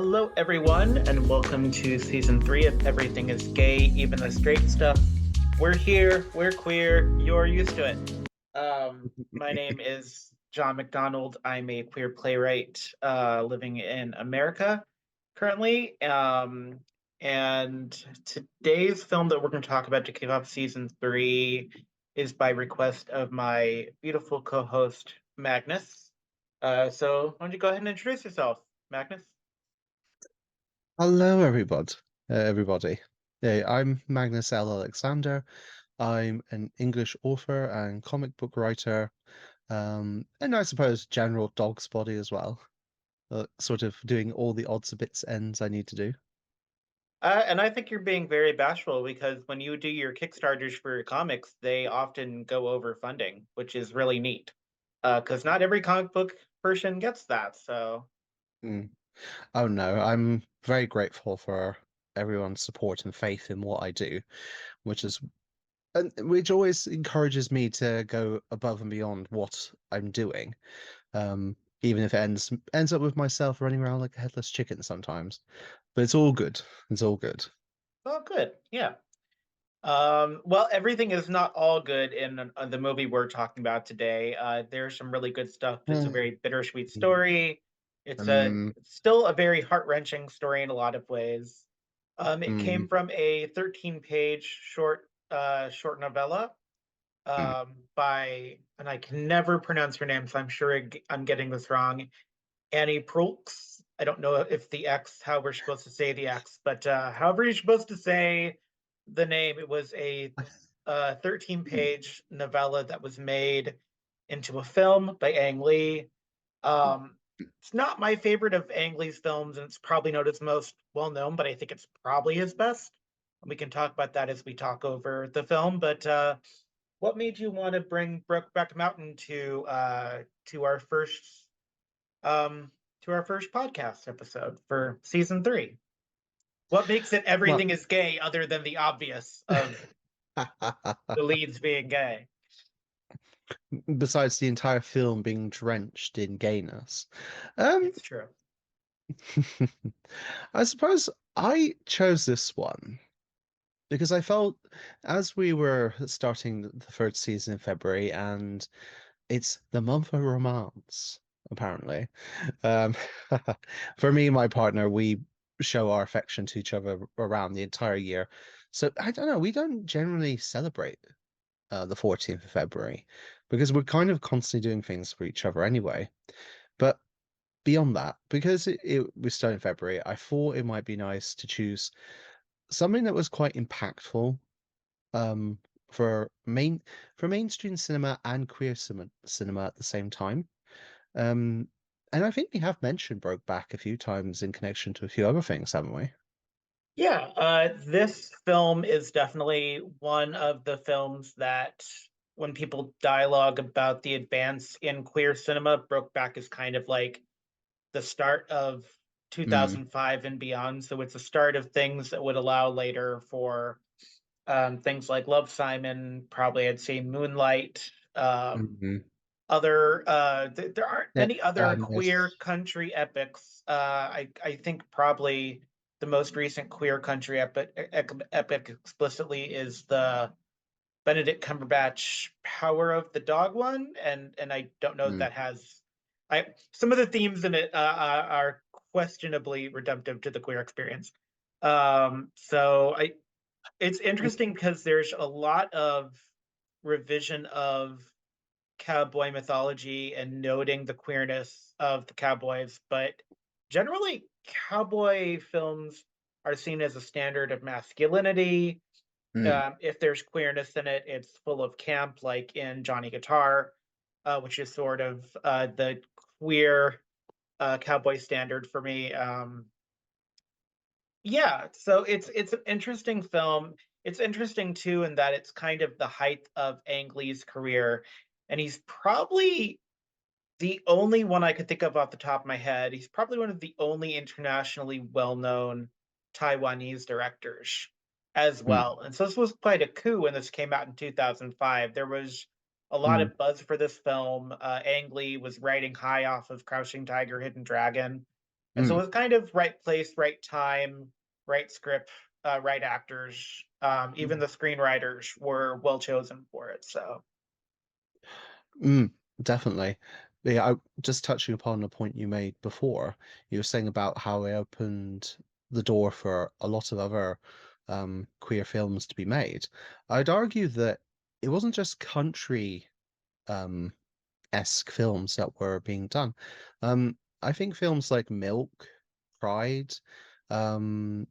Hello, everyone, and welcome to season 3 of Everything is Gay, Even the Straight Stuff. We're here, we're queer, you're used to it. My name is John McDonald. I'm a queer playwright living in America currently. And today's film that we're going to talk about to kick off season 3 is by request of my beautiful co host, Magnus. So, why don't you go ahead and introduce yourself, Magnus? Hello, everybody. Everybody. Yeah, I'm Magnus L. Alexander. I'm an English author and comic book writer, and I suppose general dog's body as well. Sort of doing all the odds and bits ends I need to do. And I think you're being very bashful because when you do your Kickstarters for your comics, they often go over funding, which is really neat. Because not every comic book person gets that. So, Mm. Oh no, I'm very grateful for everyone's support and faith in what I do, which is and which always encourages me to go above and beyond what I'm doing. Even if it ends up with myself running around like a headless chicken sometimes. But it's all good. It's all good. oh, good. Yeah. Well, everything is not all good in the movie we're talking about today. There's some really good stuff. It's a very bittersweet story. It's still a very heart-wrenching story in a lot of ways. It Mm, came from a 13-page short novella by, and I can never pronounce her name, so I'm sure I'm getting this wrong. Annie Proulx. I don't know if the X, how we're supposed to say the X, but however you're supposed to say the name, it was a 13-page novella that was made into a film by Ang Lee. It's not my favorite of Ang Lee's films, and it's probably not his most well known, but I think it's probably his best. We can talk about that as we talk over the film. But what made you want to bring Brokeback Mountain to our um, first podcast episode for season 3? What makes it well, everything is gay other than the obvious of the leads being gay? besides the entire film being drenched in gayness, um, It's true. I suppose I chose this one because I felt as we were starting the third season in February, and it's the month of romance, apparently. Um, for me and my partner, we show our affection to each other around the entire year. So I don't know, we don't generally celebrate the 14th of February because we're kind of constantly doing things for each other anyway. But beyond that, because we're starting in February, I thought it might be nice to choose something that was quite impactful um, for mainstream cinema and queer cinema at the same time. Um, and I think we have mentioned Brokeback a few times in connection to a few other things, haven't we? Yeah, this film is definitely one of the films that, when people dialogue about the advance in queer cinema, Brokeback is kind of like the start of Mm, 2005 and beyond. So it's a start of things that would allow later for things like Love Simon, probably I'd say Moonlight. mm, There aren't yeah, many other queer yes. country epics. I think probably the most recent queer country epic explicitly is the Benedict Cumberbatch Power of the Dog one, and I don't know if Mm. that has. I Some of the themes in it are questionably redemptive to the queer experience. So I It's interesting because there's a lot of revision of cowboy mythology and noting the queerness of the cowboys, but generally, cowboy films are seen as a standard of masculinity. Mm. If there's queerness in it, it's full of camp, like in Johnny Guitar, which is sort of the queer cowboy standard for me. Yeah, so it's an interesting film. It's interesting too in that it's kind of the height of Ang Lee's career, and he's probably the only one I could think of off the top of my head. He's probably one of the only internationally well-known Taiwanese directors as Mm. well. And so this was quite a coup when this came out in 2005. There was a lot Mm. of buzz for this film. Ang Lee was riding high off of Crouching Tiger, Hidden Dragon. And so Mm, it was kind of right place, right time, right script, right actors. Even mm, the screenwriters were well chosen for it. So mm, definitely. Yeah, just touching upon a point you made before, you were saying about how it opened the door for a lot of other queer films to be made. I'd argue that it wasn't just country um, esque films that were being done. I think films like Milk, Pride, um,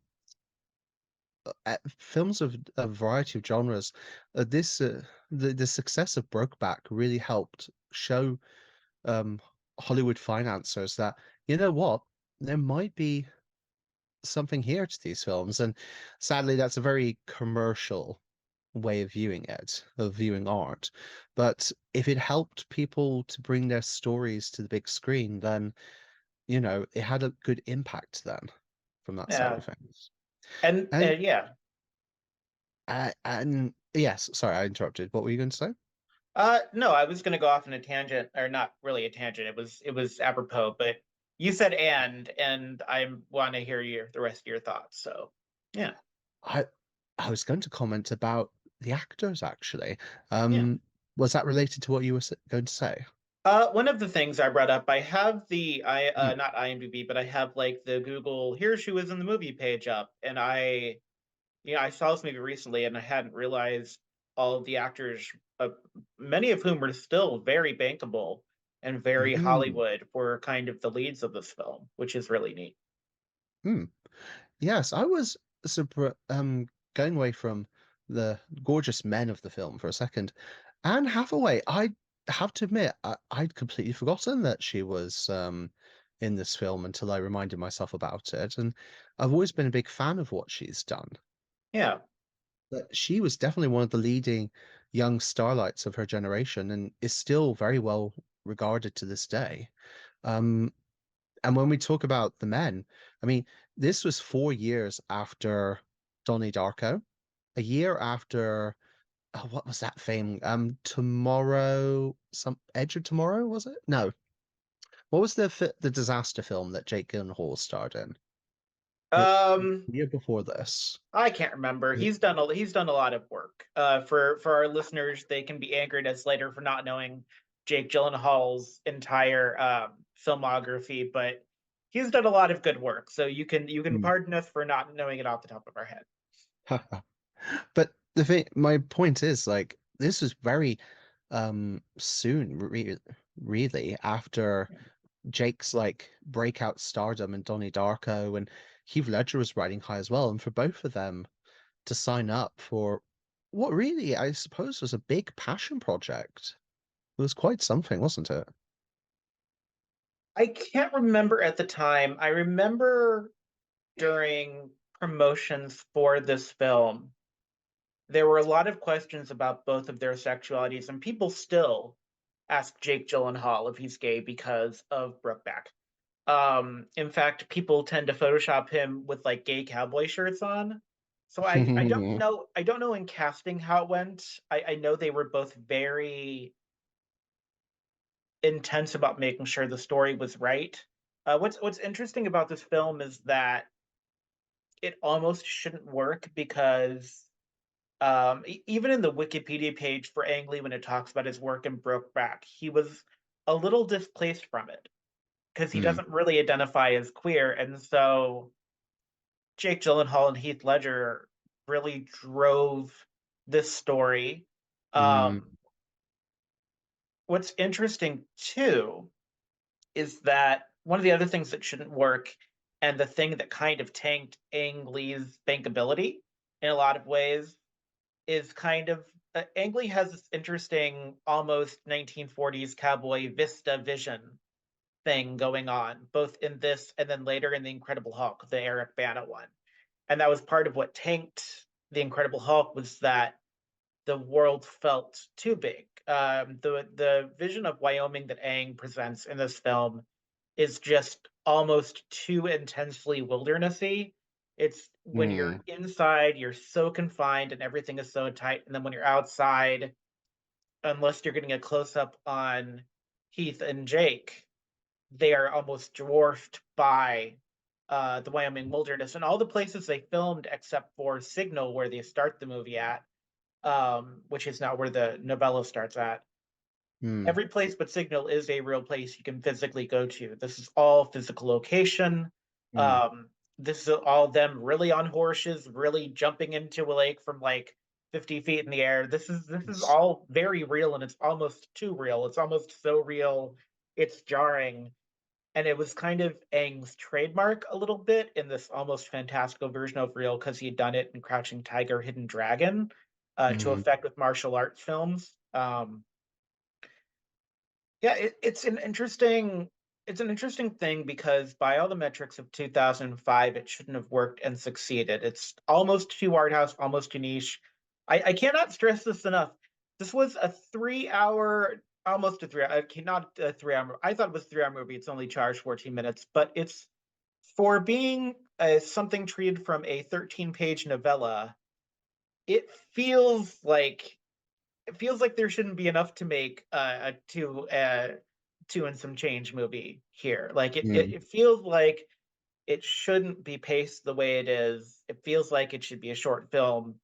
films of a variety of genres, the success of Brokeback really helped show um, Hollywood financiers that you know what, there might be something here to these films, and sadly, that's a very commercial way of viewing it, of viewing art. But if it helped people to bring their stories to the big screen, then it had a good impact then from that side yeah, of things. and And yeah. and yes, sorry, I interrupted. What were you going to say? No, I was going to go off on a tangent, or not really a tangent. It was apropos, but you said and I want to hear the rest of your thoughts. So yeah, I I was going to comment about the actors actually. yeah. Was that related to what you were going to say? One of the things I brought up, I have the I Mm, not IMDb, but I have like the Google "Here's who was in the movie" page up, and I saw this movie recently, and I hadn't realized all of the actors, many of whom were still very bankable and very mm, Hollywood, were kind of the leads of this film, which is really neat. mm. Yes, I was going away from the gorgeous men of the film for a second. Anne Hathaway, I have to admit, I'd completely forgotten that she was in this film until I reminded myself about it, and I've always been a big fan of what she's done. Yeah, But she was definitely one of the leading young starlights of her generation and is still very well regarded to this day. Um, and when we talk about the men, I mean, this was 4 years after Donnie Darko, a year after what was that thing? Some Edge of Tomorrow, was it? No. What was the disaster film that Jake Gyllenhaal starred in? It um, the year before this. I can't remember. He's done a lot of work. For our listeners, they can be angered as later for not knowing Jake Gyllenhaal's entire filmography, but he's done a lot of good work. So you can Hmm. pardon us for not knowing it off the top of our head. But the thing, my point is, like, this was very soon, really, after Jake's like breakout stardom and Donnie Darko and Heath Ledger was riding high as well, and for both of them to sign up for what really, I suppose, was a big passion project. It was quite something, wasn't it? I can't remember at the time. I remember during promotions for this film, there were a lot of questions about both of their sexualities, and people still ask Jake Gyllenhaal if he's gay because of Brokeback. In fact, people tend to Photoshop him with like gay cowboy shirts on. So I don't know in casting how it went. I know they were both very intense about making sure the story was right. What's interesting about this film is that it almost shouldn't work because even in the Wikipedia page for Ang Lee when it talks about his work in Brokeback, he was a little displaced from it because he Hmm. doesn't really identify as queer, and so Jake Gyllenhaal and Heath Ledger really drove this story. Hmm. Um, what's interesting too is that one of the other things that shouldn't work, and the thing that kind of tanked Ang Lee's bankability in a lot of ways, is kind of Ang Lee has this interesting, almost 1940s cowboy vista vision thing going on, both in this and then later in The Incredible Hulk, the Eric Bana one. And that was part of what tanked The Incredible Hulk, was that the world felt too big. The vision of Wyoming that Aang presents in this film is just almost too intensely wildernessy. It's when Hmm. you're inside, you're so confined and everything is so tight, and then when you're outside, unless you're getting a close up on Heath and Jake, they are almost dwarfed by the Wyoming wilderness and all the places they filmed except for Signal, where they start the movie at, which is not where the novella starts at. Mm, Every place but Signal is a real place you can physically go to. This is all physical location. mm. This is all them really on horses, really jumping into a lake from like 50 feet in the air. This is It's, all very real, and it's almost too real. It's almost so real, it's jarring. And it was kind of Aang's trademark a little bit in this almost fantastical version of real because he'd done it in Crouching Tiger, Hidden Dragon, to mm, effect with martial arts films. Yeah, it's an interesting thing because by all the metrics of 2005, it shouldn't have worked and succeeded. It's almost too art house, almost too niche. I cannot stress this enough. This was a 3 hour, almost a 3 hour, okay, not a 3 hour. I thought it was a 3 hour movie. It's only charged 14 minutes, but it's for being something treated from a 13-page novella. It feels like there shouldn't be enough to make two and some change movie here. Like mm, it feels like it shouldn't be paced the way it is. It feels like it should be a short film,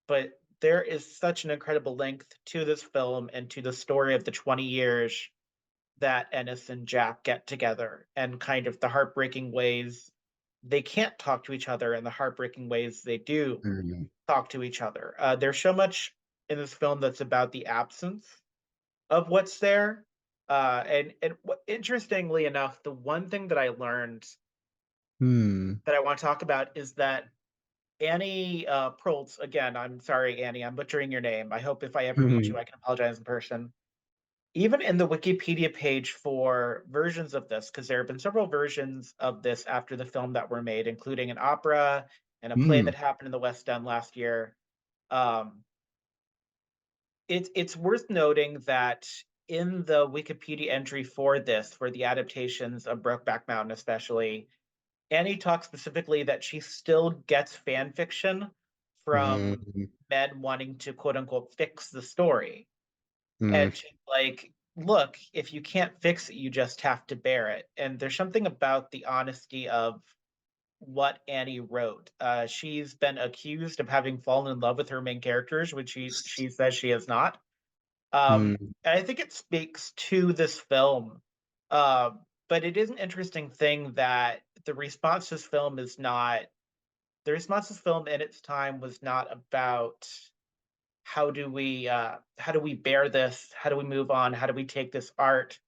but there is such an incredible length to this film and to the story of the 20 years that Ennis and Jack get together and kind of the heartbreaking ways they can't talk to each other and the heartbreaking ways they do mm, talk to each other. There's so much in this film that's about the absence of what's there. Interestingly enough, the one thing that I learned mm, that I want to talk about is that Annie Proltz, again, I'm sorry, Annie, I'm butchering your name. I hope if I ever meet you, mm, I can apologize in person. Even in the Wikipedia page for versions of this, because there have been several versions of this after the film that were made, including an opera and a play mm, that happened in the West End last year. Um, it's worth noting that in the Wikipedia entry for this, for the adaptations of Brokeback Mountain, especially, Annie talks specifically that she still gets fan fiction from mm, men wanting to quote unquote fix the story. mm, And she's like, look, if you can't fix it, you just have to bear it. And there's something about the honesty of what Annie wrote. She's been accused of having fallen in love with her main characters, which she says she has not. mm, And I think it speaks to this film. Uh, but it is an interesting thing that the response to this film in its time was not about how do we bear this? How do we move on? How do we take this art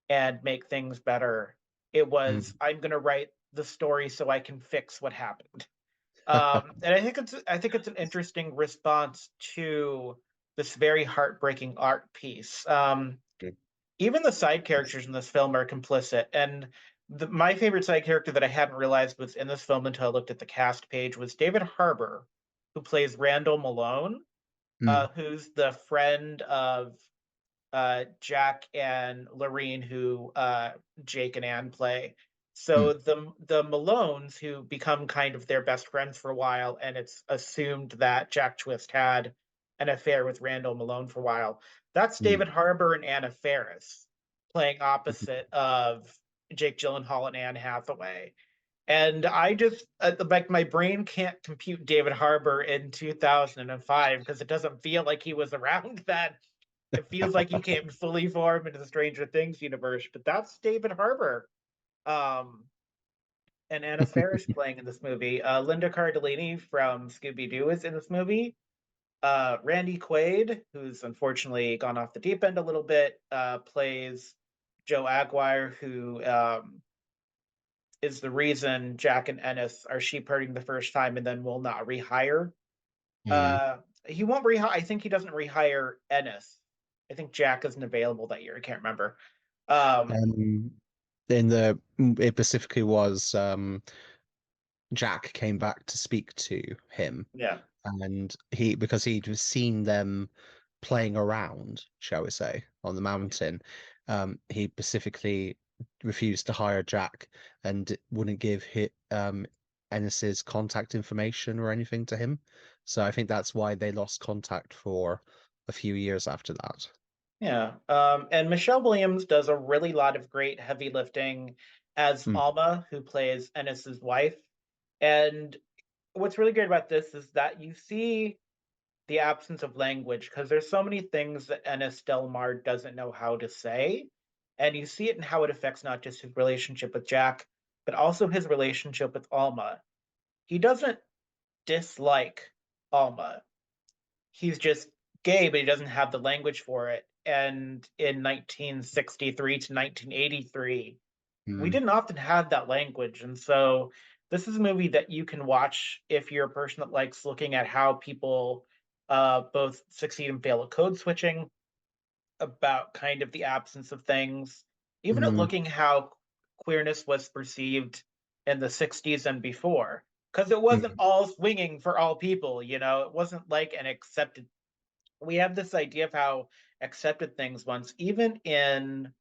and make things better? It was, mm. I'm gonna write the story so I can fix what happened. And I think it's an interesting response to this very heartbreaking art piece. Even the side characters in this film are complicit, and my favorite side character that I hadn't realized was in this film until I looked at the cast page was David Harbour, who plays Randall Malone, Mm, who's the friend of Jack and Lorene, who Jake and Anne play. mm, So the Malones, who become kind of their best friends for a while, and it's assumed that Jack Twist had an affair with Randall Malone for a while. That's mm. David Harbour and Anna Faris playing opposite of Jake Gyllenhaal and Anne Hathaway. And I just like my brain can't compute David Harbour in 2005 because it doesn't feel like he was around then. It feels like he came fully formed into the Stranger Things universe, but that's David Harbour. Um, and Anna Faris playing in this movie. Linda Cardellini from Scooby Doo is in this movie. Randy Quaid, who's unfortunately gone off the deep end a little bit, plays Joe Aguirre, who is the reason Jack and Ennis are sheep herding the first time and then will not rehire. Mm. Uh, he won't rehire. I think he doesn't rehire Ennis. I think Jack isn't available that year. I can't remember. Um, Um, it specifically was Jack came back to speak to him, yeah. and because he'd seen them playing around, shall we say, on the mountain, he specifically refused to hire Jack and wouldn't give Ennis's contact information or anything to him. So I think that's why they lost contact for a few years after that. Yeah. And Michelle Williams does a really lot of great heavy lifting as Mm, Alma, who plays Ennis's wife. And what's really great about this is that you see the absence of language because there's so many things that Ennis Delmar doesn't know how to say. And you see it in how it affects not just his relationship with Jack, but also his relationship with Alma. He doesn't dislike Alma. He's just gay, but he doesn't have the language for it. And in 1963 to 1983, we mm, didn't often have that language. And so this is a movie that you can watch if you're a person that likes looking at how people both succeed and fail at code switching, about kind of the absence of things, even at mm, looking how queerness was perceived in the 60s and before. Because it wasn't mm, all swinging for all people, you know, it wasn't like an accepted. We have this idea of how accepted things once, even in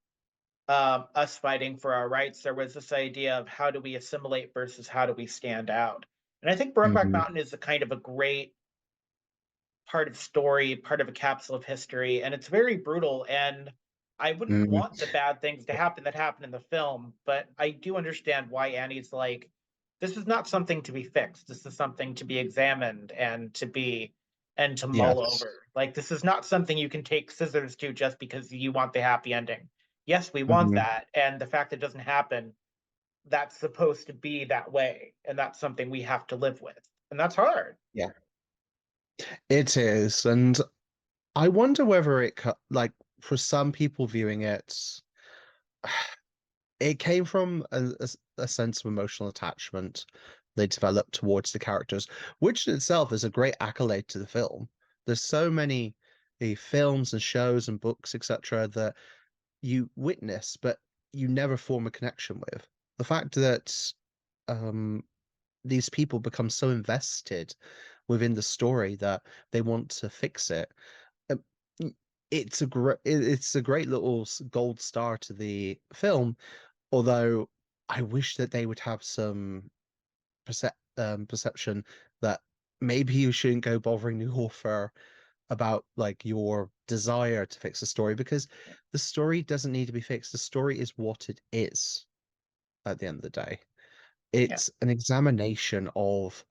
us fighting for our rights, there was this idea of how do we assimilate versus how do we stand out. And I think Brokeback mhm, Mountain is a kind of a great part of story, part of a capsule of history, and it's very brutal. And I wouldn't mm. want the bad things to happen that happen in the film, but I do understand why Annie's like, this is not something to be fixed. This is something to be examined and to mull Yes. over. Like, this is not something you can take scissors to just because you want the happy ending. Yes, we want Mhm. that. And the fact that it doesn't happen, that's supposed to be that way. And that's something we have to live with. And that's hard. Yeah, it is. And I wonder whether like, for some people viewing it, it came from a sense of emotional attachment they developed towards the characters, which in itself is a great accolade to the film. There's so many films and shows and books, etc., that you witness, but you never form a connection with. The fact that um, these people become so invested within the story that they want to fix it. Um, it's a great little gold star to the film. Although I wish that they would have some perception that maybe you shouldn't go bothering the author about like your desire to fix the story, because the story doesn't need to be fixed. The story is what it is at the end of the day. Yeah. It's an examination of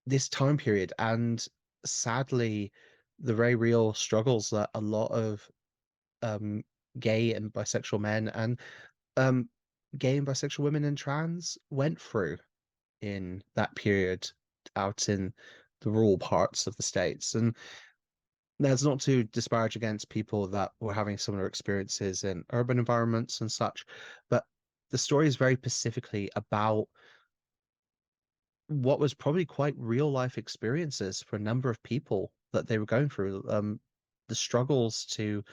this time period and sadly the very real struggles that a lot of um gay and bisexual men and um gay and bisexual women and trans went through in that period out in the rural parts of the States. And that's not to disparage against people that were having similar experiences in urban environments and such, but the story is very specifically about what was probably quite real life experiences for a number of people that they were going through. The struggles to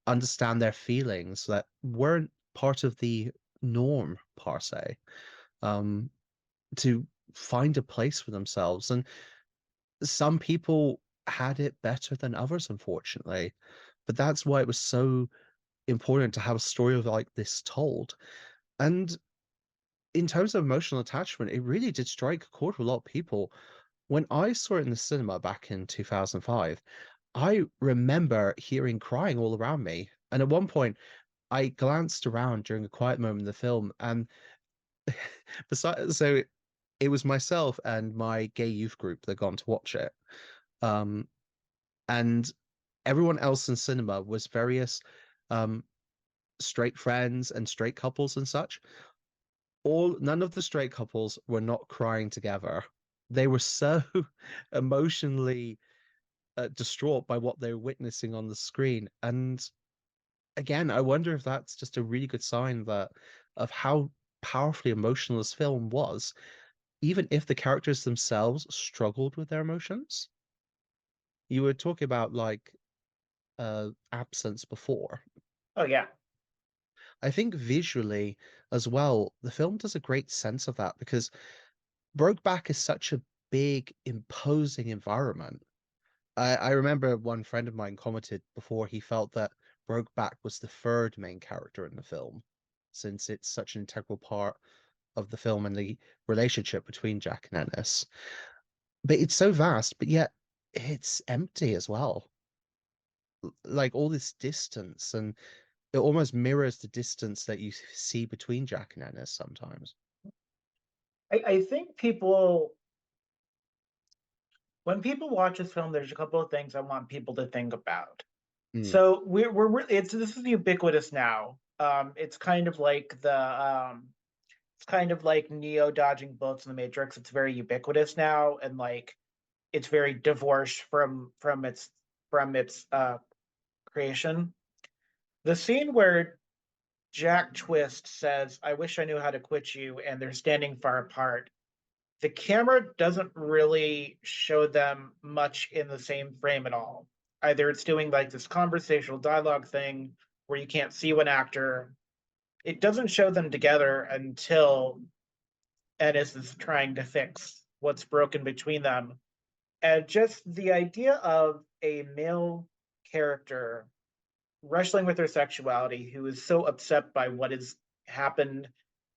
understand their feelings that weren't part of the norm per se, um, to find a place for themselves. And some people had it better than others, unfortunately. But that's why it was so important to have a story like this told. And in terms of emotional attachment, it really did strike a chord with a lot of people. When I saw it in the cinema back in 2005, I remember hearing crying all around me. And at one point, I glanced around during a quiet moment in the film, and besides, so it was myself and my gay youth group that gone to watch it. Um, and everyone else in cinema was various um, straight friends and straight couples and such. None of the straight couples were not crying together. They were so emotionally distraught by what they were witnessing on the screen. And again, I wonder if that's just a really good sign that of how powerfully emotional this film was, even if the characters themselves struggled with their emotions. You were talking about like absence before. Oh, yeah. I think visually as well, the film does a great sense of that because Brokeback is such a big, imposing environment. I remember one friend of mine commented before he felt that Brokeback was the third main character in the film, since it's such an integral part of the film and the relationship between Jack and Ennis. But it's so vast, but yet it's empty as well. like all this distance, and it almost mirrors the distance that you see between Jack and Ennis sometimes. I think people, when people watch this film, there's a couple of things I want people to think about. Mm, So it's this is ubiquitous now. It's kind of like it's kind of like Neo dodging bullets in the Matrix. It's very ubiquitous now, and like it's very divorced from its creation. The scene where Jack Twist says, "I wish I knew how to quit you," and they're standing far apart. The camera doesn't really show them much in the same frame at all. Either it's doing like this conversational dialogue thing where you can't see one actor. It doesn't show them together until Ennis is trying to fix what's broken between them. And just the idea of a male character wrestling with their sexuality who is so upset by what has happened.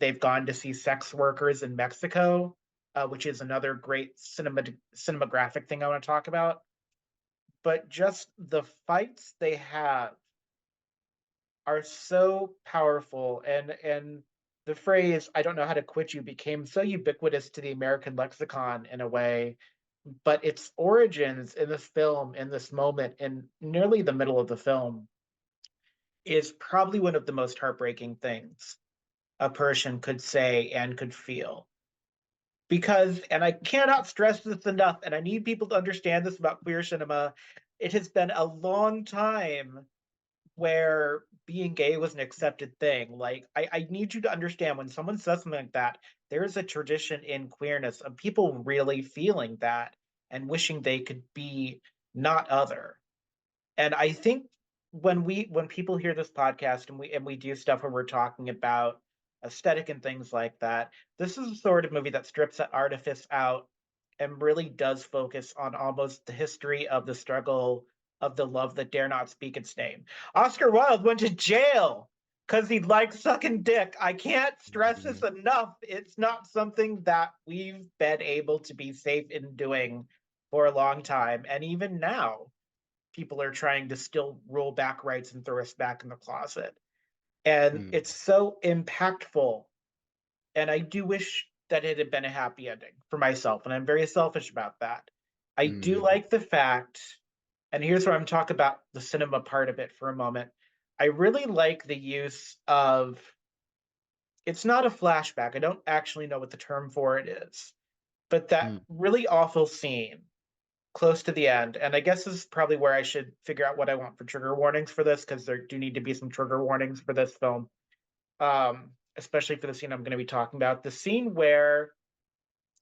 They've gone to see sex workers in Mexico, which is another great cinematographic thing I want to talk about. But just the fights they have are so powerful, and the phrase "I don't know how to quit you" became so ubiquitous to the American lexicon in a way, but its origins in this film, in this moment, in nearly the middle of the film, is probably one of the most heartbreaking things a person could say and could feel. Because, and I cannot stress this enough, and I need people to understand this about queer cinema, it has been a long time where being gay was an accepted thing. Like, I need you to understand when someone says something like that, there's a tradition in queerness of people really feeling that and wishing they could be not other. And I think when people hear this podcast and we do stuff where we're talking about aesthetic and things like that, this is the sort of movie that strips that artifice out and really does focus on almost the history of the struggle of the love that dare not speak its name. Oscar Wilde went to jail because he liked sucking dick. I can't stress this mm, enough. It's not something that we've been able to be safe in doing for a long time. And even now, people are trying to still roll back rights and throw us back in the closet. And mm, it's so impactful. And I do wish that it had been a happy ending for myself. And I'm very selfish about that. I do mm, like the fact, and here's where I'm talking about the cinema part of it for a moment. I really like the use of, it's not a flashback. I don't actually know what the term for it is, but that mm, really awful scene close to the end. And I guess this is probably where I should figure out what I want for trigger warnings for this, because there do need to be some trigger warnings for this film, especially for the scene I'm going to be talking about. The scene where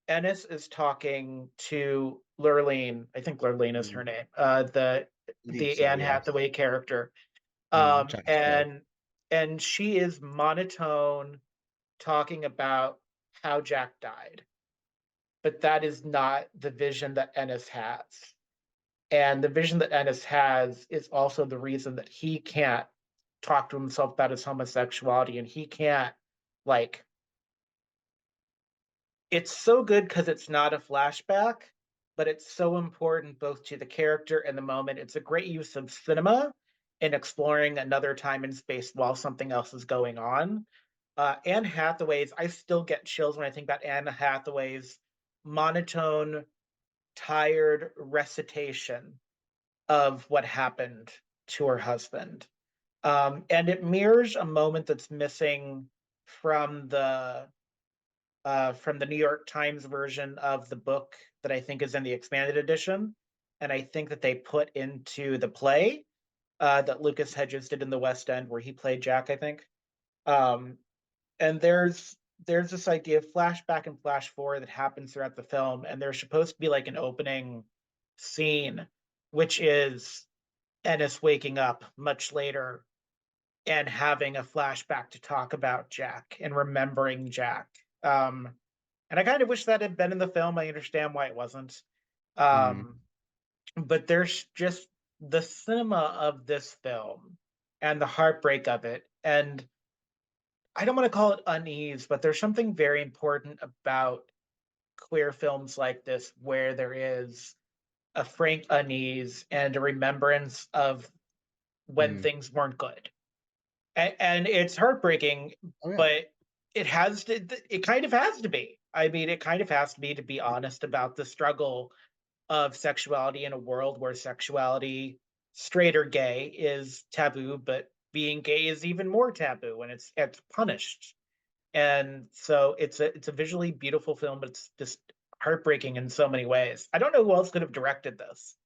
Ennis is talking to Lurleen, I think Lurleen is her mm. name, Believe the so, Anne yes. Hathaway character, Mm, um, Jack's girl. and and she is monotone talking about how Jack died, but that is not the vision that Ennis has. And the vision that Ennis has is also the reason that he can't talk to himself about his homosexuality, and he can't, like, it's so good because it's not a flashback, but it's so important both to the character and the moment. It's a great use of cinema in exploring another time and space while something else is going on. Anne Hathaway's, I still get chills when I think about Anne Hathaway's monotone, tired recitation of what happened to her husband. And it mirrors a moment that's missing from the New York Times version of the book that I think is in the expanded edition, and I think that they put into the play that Lucas Hedges did in the West End, where he played Jack, I think. Um, and there's this idea of flashback and flash forward that happens throughout the film, and there's supposed to be like an opening scene, which is Ennis waking up much later and having a flashback to talk about Jack and remembering Jack. Um, and I kind of wish that had been in the film. I understand why it wasn't. Mm, Um, but there's just the cinema of this film and the heartbreak of it. And I don't want to call it unease, but there's something very important about queer films like this where there is a frank unease and a remembrance of when Mm. things weren't good. And it's heartbreaking, Oh yeah. but it kind of has to be. I mean, it kind of has to be honest about the struggle of sexuality in a world where sexuality, straight or gay, is taboo, but being gay is even more taboo and it's punished. And so it's a visually beautiful film, but it's just heartbreaking in so many ways. I don't know who else could have directed this.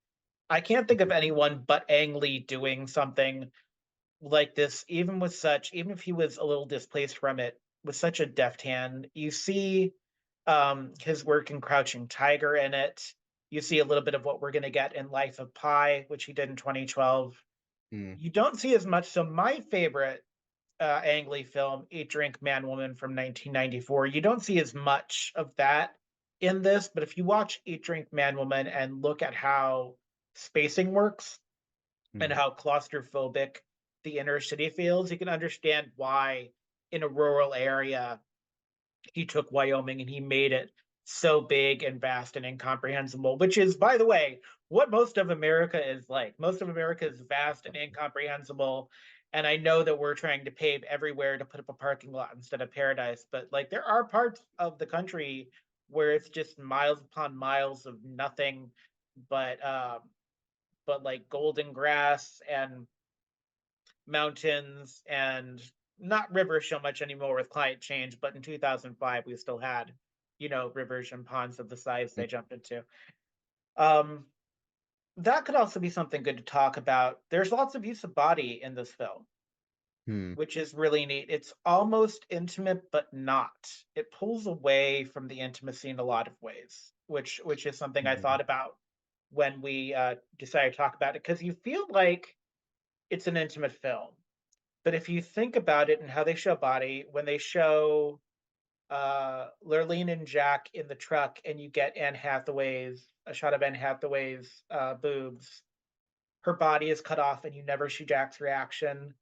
I can't think of anyone but Ang Lee doing something like this, even if he was a little displaced from it, with such a deft hand. You see his work in Crouching Tiger in it. You see a little bit of what we're going to get in Life of Pi, which he did in 2012. Mm. You don't see as much. So my favorite Ang Lee film, Eat, Drink, Man, Woman from 1994, you don't see as much of that in this. But if you watch Eat, Drink, Man, Woman and look at how spacing works, and Mm. how claustrophobic the inner city feels, you can understand why in a rural area he took Wyoming and he made it so big and vast and incomprehensible, which is, by the way, what most of America is like. Most of America is vast and incomprehensible. And I know that we're trying to pave everywhere to put up a parking lot instead of paradise, but like there are parts of the country where it's just miles upon miles of nothing but like golden grass and mountains and not rivers so much anymore with climate change, but in 2005 we still had, rivers and ponds of the size Mm. they jumped into. Um, that could also be something good to talk about. There's lots of use of body in this film, Mm. which is really neat. It's almost intimate, but not. It pulls away from the intimacy in a lot of ways, which is something I Mm. thought about when we decided to talk about it, because you feel like it's an intimate film. But if you think about it and how they show body, when they show Lurleen and Jack in the truck, and you get a shot of Anne Hathaway's boobs, her body is cut off, and you never see Jack's reaction.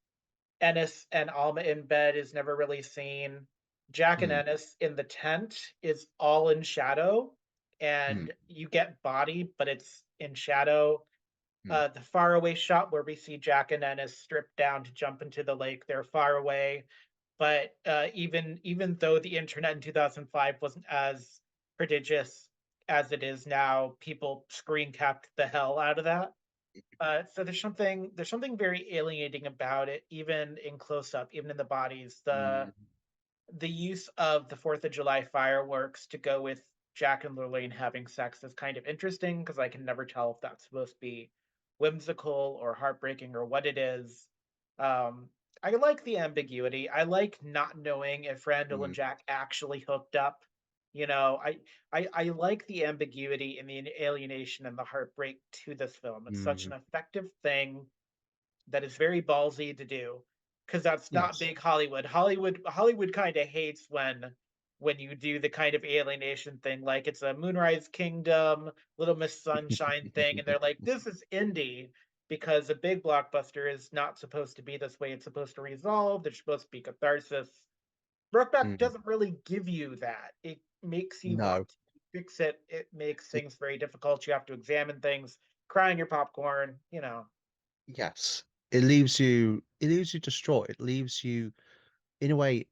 Ennis and Alma in bed is never really seen. Jack and Mm. Ennis in the tent is all in shadow, Mm. and you get body, but it's in shadow. Mm. The faraway shot where we see Jack and Ennis stripped down to jump into the lake, they're far away. But even though the internet in 2005 wasn't as prodigious as it is now, people screen capped the hell out of that. So there's something very alienating about it, even in close up, even in the bodies. Mm. The use of the Fourth of July fireworks to go with Jack and Lorraine having sex is kind of interesting, because I can never tell if that's supposed to be whimsical or heartbreaking or what it is. Um, I like the ambiguity. I like not knowing if Randall and Mm. Jack actually hooked up. You know, I like the ambiguity and the alienation and the heartbreak to this film. It's such an Mm. effective thing that is very ballsy to do, because that's not Yes. big Hollywood. Hollywood kind of hates when you do the kind of alienation thing, like it's a Moonrise Kingdom, Little Miss Sunshine thing, and they're like, this is indie because a big blockbuster is not supposed to be this way. It's supposed to resolve. There's supposed to be catharsis. Brokeback Mm. doesn't really give you that. It makes you No. want to fix it. It makes It, things very difficult. You have to examine things, cry in your popcorn, you know. yes. It leaves you distraught. It leaves you in a way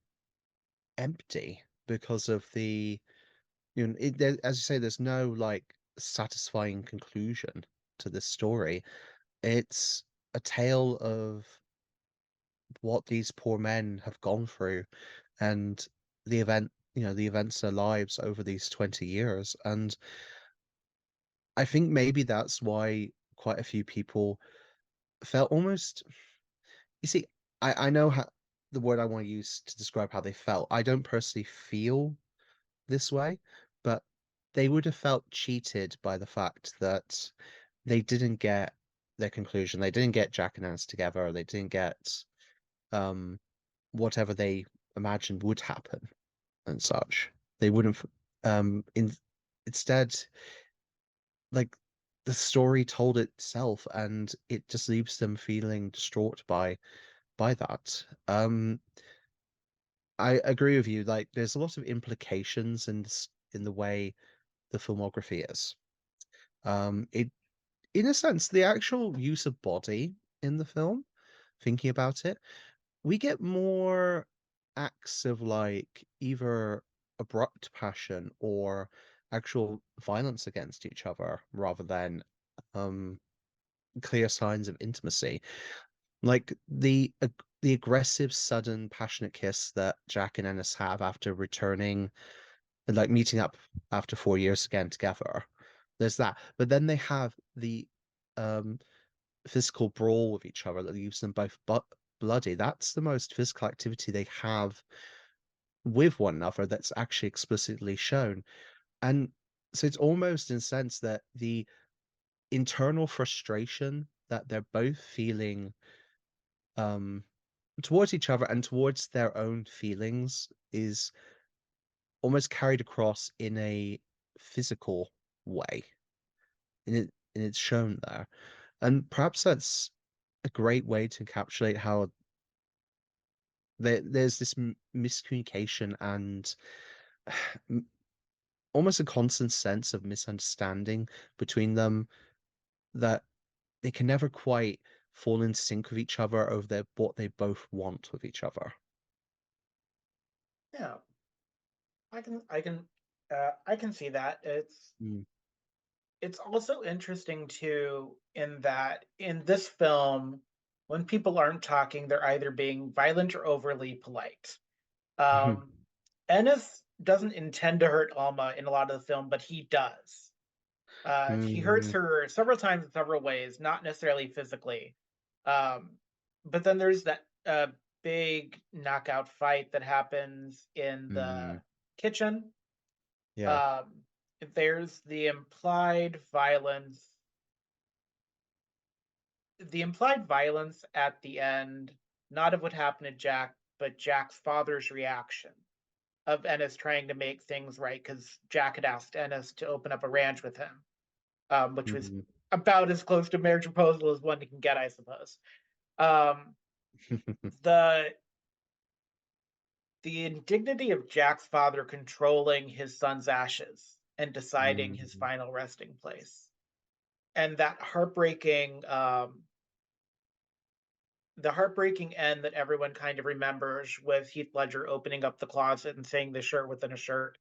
empty because of as you say, there's no like satisfying conclusion to this story. It's a tale of what these poor men have gone through and the events of their lives over these 20 years. And I think maybe that's why quite a few people felt almost, you see, I know how the word I want to use to describe how they felt. I don't personally feel this way, but they would have felt cheated by the fact that they didn't get their conclusion. They didn't get Jack and Anne together. They didn't get um whatever they imagined would happen and such. They wouldn't instead, like, the story told itself, and it just leaves them feeling distraught by that. I agree with you. Like, there's a lot of implications in the way the filmography is. It In a sense, the actual use of body in the film. thinking about it, we get more acts of like either abrupt passion or actual violence against each other rather than um clear signs of intimacy. Like the aggressive, sudden, passionate kiss that Jack and Ennis have after returning, like meeting up after 4 years again together. There's that, but then they have the um physical brawl with each other that leaves them both bloody. That's the most physical activity they have with one another that's actually explicitly shown. And so it's almost in a sense that the internal frustration that they're both feeling um towards each other and towards their own feelings is almost carried across in a physical way. And it's shown there. And perhaps that's a great way to encapsulate how there's this miscommunication and m- almost a constant sense of misunderstanding between them, that they can never quite fall in sync with each other over what they both want with each other. Yeah, I can see that. Mm. It's also interesting too in that in this film, when people aren't talking, they're either being violent or overly polite. Mhm. Um, Ennis doesn't intend to hurt Alma in a lot of the film, but he does. He hurts Mm, her several times in several ways, not necessarily physically. Um, but then there's that big knockout fight that happens in the mm, kitchen. yeah. Um, there's the implied violence at the end, not of what happened to Jack, but Jack's father's reaction of Ennis trying to make things right because Jack had asked Ennis to open up a ranch with him, which was Mm. about as close to marriage proposal as one can get, I suppose. Um, the the indignity of Jack's father controlling his son's ashes and deciding his Mm, final resting place, and that heartbreaking end that everyone kind of remembers with Heath Ledger opening up the closet and saying the shirt within a shirt.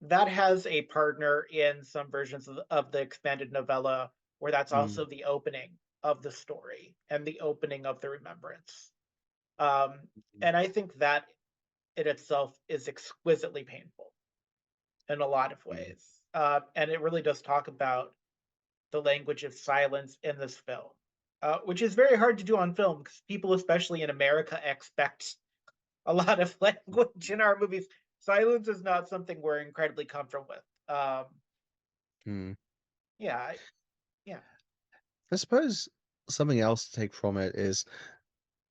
That has a partner in some versions of the expanded novella where that's mm, also the opening of the story and the opening of the remembrance. Um, and I think that in itself is exquisitely painful in a lot of mm, ways. And it really does talk about the language of silence in this film, which is very hard to do on film because people, especially in America, expect a lot of language in our movies. Silence is not something we're incredibly comfortable with. mm. Yeah, yeah, I suppose something else to take from it is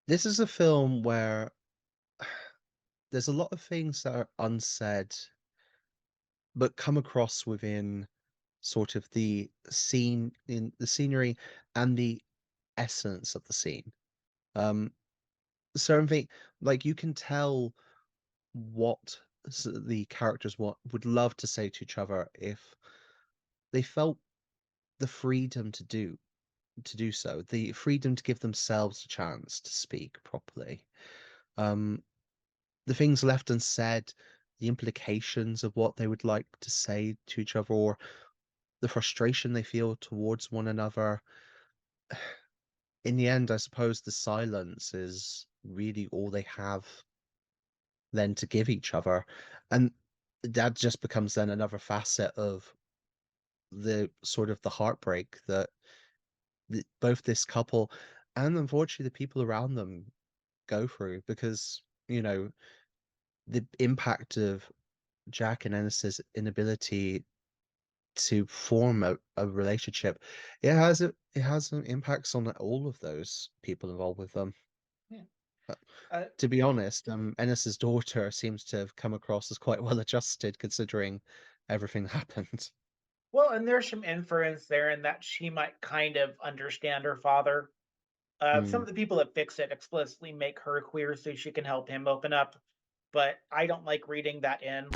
this is a film where there's a lot of things that are unsaid but come across within sort of the scene in the scenery and the essence of the scene. Um, certain thing like you can tell what the characters would love to say to each other if they felt the freedom to do so, the freedom to give themselves a chance to speak properly. Um, the things left unsaid, the implications of what they would like to say to each other, or the frustration they feel towards one another. In the end, I suppose the silence is really all they have then to give each other. And that just becomes then another facet of the sort of the heartbreak that both this couple and unfortunately the people around them go through because, you know, the impact of Jack and Ennis's inability to form a relationship, it has some impacts on all of those people involved with them. yeah. Uh, Uh, to be honest, Ennis's daughter seems to have come across as quite well adjusted considering everything that happened. well, and there's some inference there in that she might kind of understand her father. Some Mm. of the people that fix it explicitly make her queer so she can help him open up, but I don't like reading that in.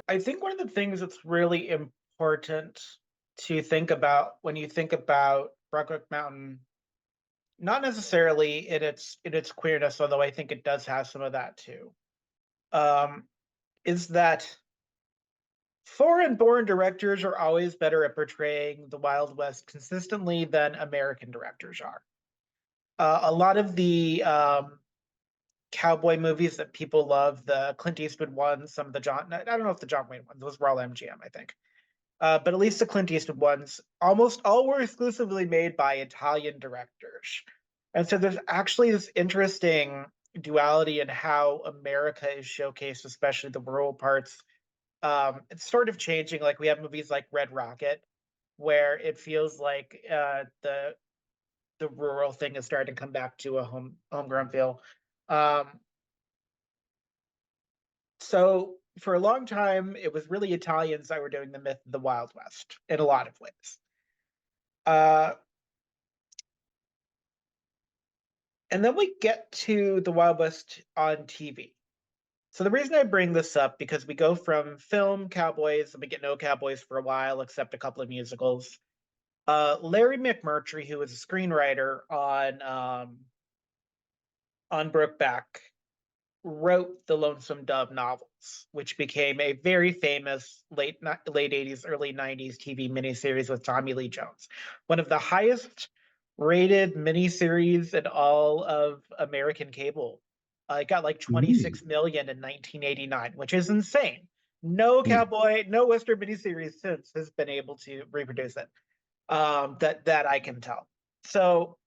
I think one of the things that's really important to think about when you think about Brokeback Mountain, not necessarily in its queerness, although I think it does have some of that too, um, is that foreign-born directors are always better at portraying the Wild West consistently than American directors are. A lot of the cowboy movies that people love, the Clint Eastwood ones, some of the John, I don't know if the John Wayne ones, those were all MGM, I think. But at least the Clint Eastwood ones, almost all were exclusively made by Italian directors. And so there's actually this interesting duality in how America is showcased, especially the rural parts. It's sort of changing. Like we have movies like Red Rocket, where it feels like the rural thing is starting to come back to a homegrown feel. Um, so for a long time, it was really Italians that were doing the myth of the Wild West in a lot of ways. Uh, and then we get to the Wild West on TV. So the reason I bring this up because we go from film cowboys and we get no cowboys for a while, except a couple of musicals. Larry McMurtry, who was a screenwriter on Brokeback, wrote the Lonesome Dove novels, which became a very famous late 80s, early 90s TV miniseries with Tommy Lee Jones. One of the highest rated miniseries in all of American cable. It got like Mm, 26 million in 1989, which is insane. No mm, cowboy, no Western miniseries since has been able to reproduce it. That I can tell. So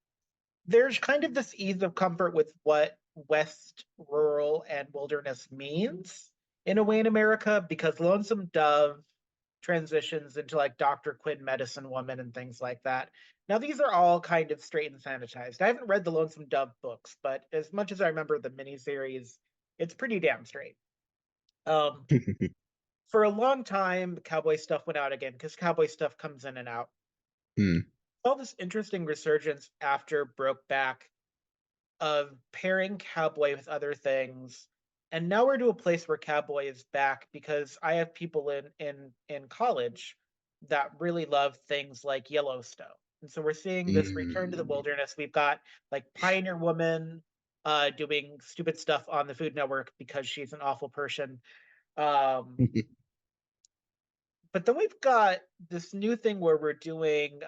there's kind of this ease of comfort with what West, rural, and wilderness means in a way in America because Lonesome Dove transitions into like Dr. Quinn, Medicine Woman, and things like that. Now, these are all kind of straight and sanitized. I haven't read the Lonesome Dove books, but as much as I remember the miniseries, it's pretty damn straight. Um, for a long time, cowboy stuff went out again because cowboy stuff comes in and out. mm, All this interesting resurgence after Brokeback of pairing cowboy with other things. And now we're to a place where cowboy is back because I have people in college that really love things like Yellowstone. And so we're seeing this return to the mm. wilderness. We've got like Pioneer Woman doing stupid stuff on the Food Network because she's an awful person. Um, but then we've got this new thing where we're doing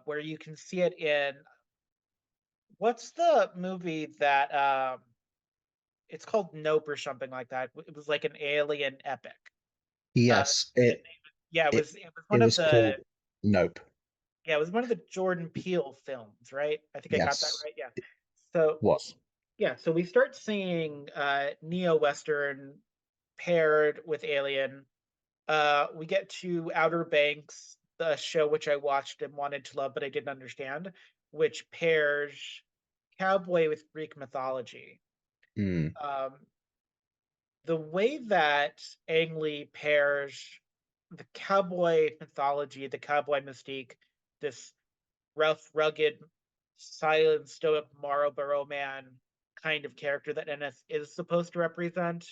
where you can see it in what's the movie that it's called Nope or something like that. It was like an alien epic. Uh, Yes, the name, yeah, it it was it one of was the called Nope. yeah, it was one of the Jordan Peele films, right? I think I got that Yes, right. Yeah. So was. yeah, so we start seeing neo Western paired with Alien. We get to Outer Banks, the show which I watched and wanted to love, but I didn't understand, which pairs cowboy with Greek mythology. Mm, Um, the way that Ang Lee pairs the cowboy mythology, the cowboy mystique, this rough, rugged, silent, stoic Marlboro man kind of character that Ennis is supposed to represent,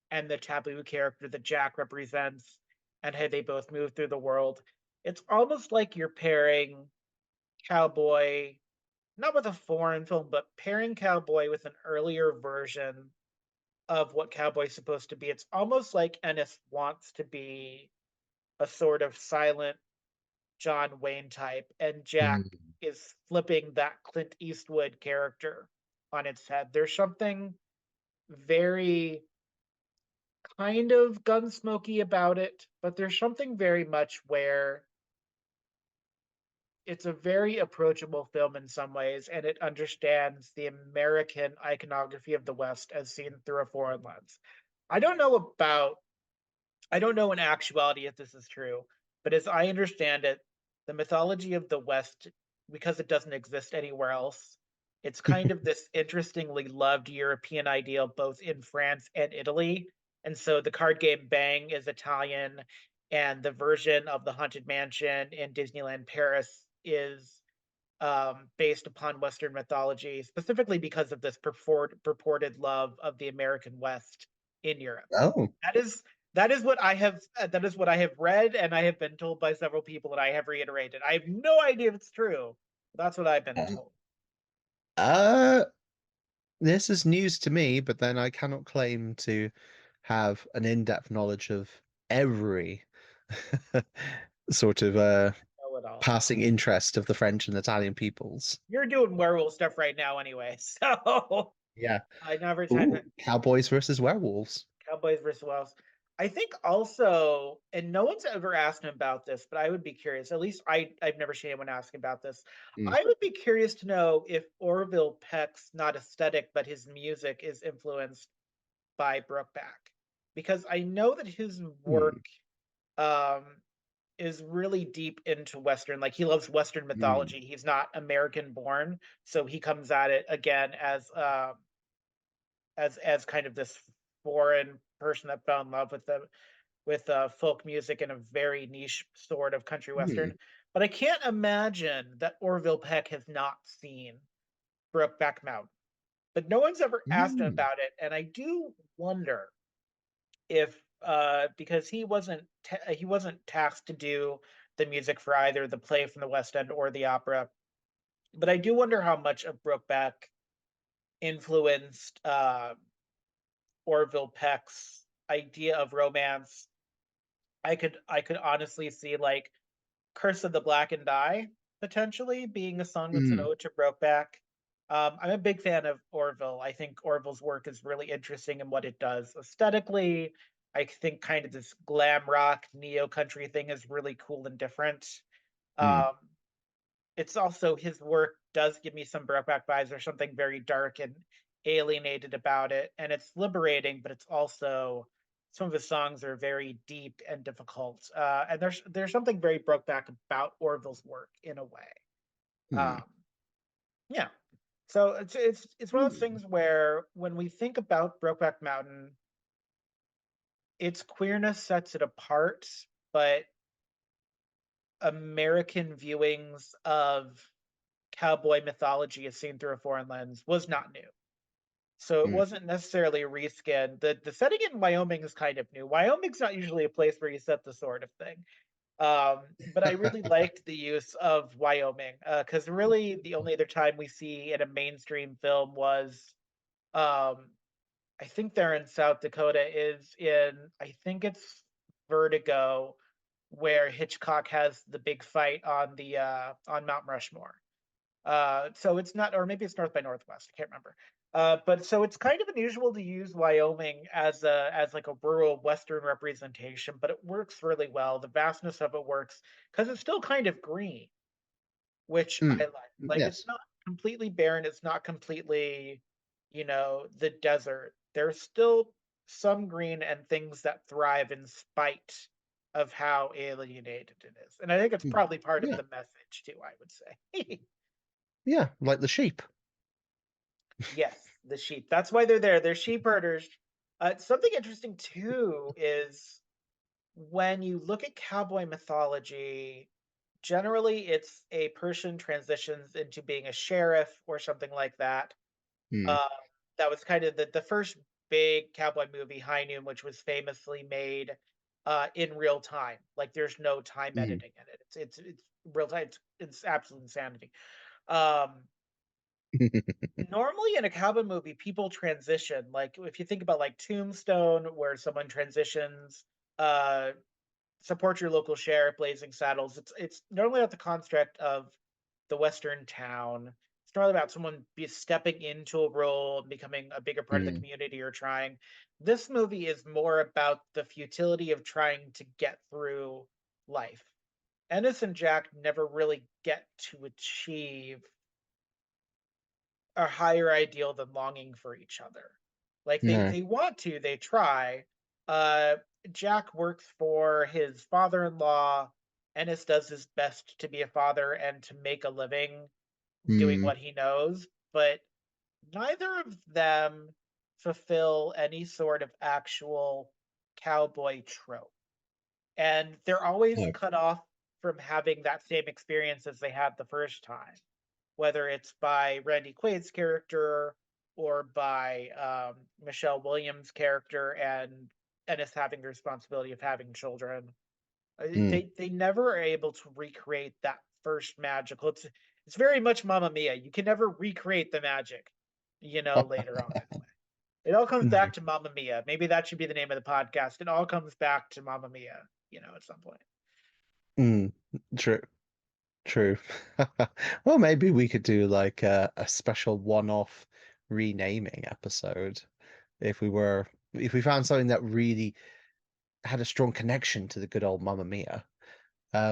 and the taboo character that Jack represents, and how they both move through the world. It's almost like you're pairing cowboy, not with a foreign film, but pairing cowboy with an earlier version of what cowboy's supposed to be. It's almost like Ennis wants to be a sort of silent John Wayne type, and Jack mm, is flipping that Clint Eastwood character on its head. There's something very kind of gunsmoky about it, but there's something very much where it's a very approachable film in some ways, and it understands the American iconography of the West as seen through a foreign lens. I don't know about I don't know in actuality if this is true, but as I understand it, the mythology of the West, because it doesn't exist anywhere else, it's kind of this interestingly loved European ideal both in France and Italy. And so the card game Bang is Italian, and the version of the Haunted Mansion in Disneyland Paris is based upon Western mythology, specifically because of this purported love of the American West in Europe. oh, That is That is what I have. That is what I have read, and I have been told by several people, and I have reiterated. I have no idea if it's true. That's what I've been Um, told. uh, this is news to me, but then I cannot claim to have an in-depth knowledge of every sort of Know it all. passing interest of the French and Italian peoples. You're doing werewolf stuff right now, anyway. So Yeah. I never time Ooh, cowboys versus werewolves. Cowboys versus Wells. I think also, and no one's ever asked him about this, but I would be curious. At least I've never seen anyone asking about this. Mm, I would be curious to know if Orville Peck's not aesthetic, but his music is influenced by Brokeback, because I know that his mm, work um, is really deep into Western. Like he loves Western mm, mythology. He's not American born, so he comes at it again as kind of this foreign person that fell in love with the with folk music in a very niche sort of country mm, western. But I can't imagine that Orville Peck has not seen Brokeback Mountain. But no one's ever asked him mm, about it, and I do wonder if because he wasn't tasked to do the music for either the play from the West End or the opera. But I do wonder how much of Brokeback influenced Orville Peck's idea of romance. I could honestly see like Curse of the Black and Die potentially being a song that's an mm, ode to Brokeback. I'm a big fan of Orville. I think Orville's work is really interesting in what it does aesthetically. I think kind of this glam rock neo country thing is really cool and different. mm, Um, it's also his work does give me some Brokeback vibes. There's something very dark and alienated about it, and it's liberating, but it's also some of his songs are very deep and difficult. And there's something very Brokeback about Orville's work in a way. mm, Um, yeah. So it's one of those mm, things where when we think about Brokeback Mountain, its queerness sets it apart, but American viewings of cowboy mythology as seen through a foreign lens was not new. So it mm. wasn't necessarily a reskin. The setting in Wyoming is kind of new. Wyoming's not usually a place where you set the sort of thing. But I really liked the use of Wyoming because really the only other time we see in a mainstream film was um, I think they're in South Dakota is in I think it's Vertigo where Hitchcock has the big fight on Mount Rushmore. So it's not, or maybe it's North by Northwest. I can't remember. But so it's kind of unusual to use Wyoming as like a rural Western representation, but it works really well. The vastness of it works because it's still kind of green, which I Mm. like. Like it's Yes. not completely barren. It's not completely, the desert. There's still some green and things that thrive in spite of how alienated it is. And I think it's Mm. probably part of Yeah. the message too, I would say. Yeah. Like the sheep. Yes, the sheep. That's why they're there. They're sheep herders. Something interesting too is when you look at cowboy mythology, generally it's a person transitions into being a sheriff or something like that. Mm, Uh, that was kind of the first big cowboy movie, High Noon, which was famously made in real time. Like there's no time mm, editing in it. It's real time. It's absolute insanity. Um, Normally in a cowboy movie, people transition. Like if you think about like Tombstone, where someone transitions, uh, support your local sheriff, Blazing Saddles. It's normally about the construct of the Western town. It's normally about someone be stepping into a role and becoming a bigger part of the mm, community or trying. This movie is more about the futility of trying to get through life. Ennis and Jack never really get to achieve a higher ideal than longing for each other. Like they no. they want to, they try. Uh Jack works for his father-in-law. Ennis does his best to be a father and to make a living doing Mm, what he knows, but neither of them fulfill any sort of actual cowboy trope. And they're always no. cut off from having that same experience as they had the first time, whether it's by Randy Quaid's character or by Michelle Williams' character and and is having the responsibility of having children. Mm. They never are able to recreate that first magical. It's very much Mamma Mia. You can never recreate the magic, later on in a way. It all comes No. back to Mamma Mia. Maybe that should be the name of the podcast. It all comes back to Mamma Mia, at some point. Mm. True. True. Well, maybe we could do like a special one-off renaming episode if we found something that really had a strong connection to the good old Mamma Mia.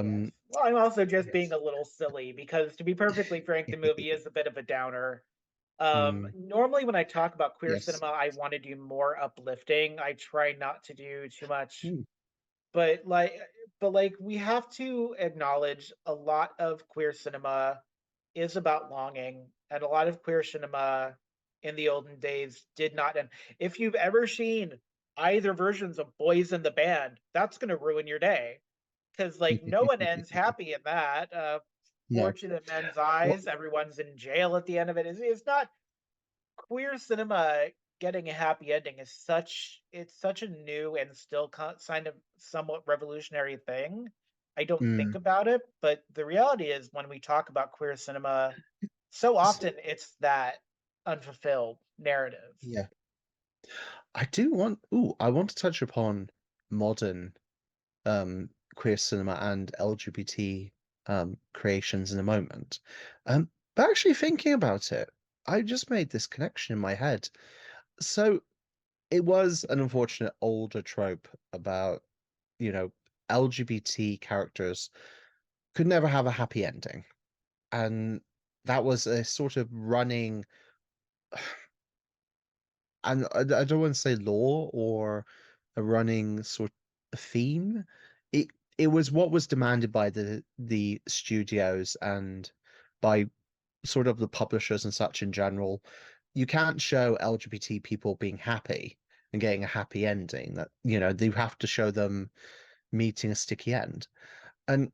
Yes. Um, Well, I'm also just being yes. a little silly because, to be perfectly frank, the movie is a bit of a downer. Mm, Normally, when I talk about queer yes. cinema, I want to do more uplifting. I try not to do too much, Mm, but like we have to acknowledge a lot of queer cinema is about longing, and a lot of queer cinema in the olden days did not end. If you've ever seen either versions of Boys in the Band, that's going to ruin your day because like no one ends happy in that. no. Fortune in Men's What? Eyes, everyone's in jail at the end of it. It's not queer cinema getting a happy ending is such a new and still kind of somewhat revolutionary thing. I don't think Mm, about it, but the reality is when we talk about queer cinema, so s- often it's that unfulfilled narrative. yeah. I do want. Ooh, I want to touch upon modern queer cinema and LGBT creations in a moment. But actually thinking about it, I just made this connection in my head. So it was an unfortunate older trope about, you know, LGBT characters could never have a happy ending. And that was a sort of running, and I don't want to say law or a running sort of theme. It was what was demanded by the studios and by sort of the publishers and such in general. You can't show LGBT people being happy and getting a happy ending. That they have to show them meeting a sticky end, and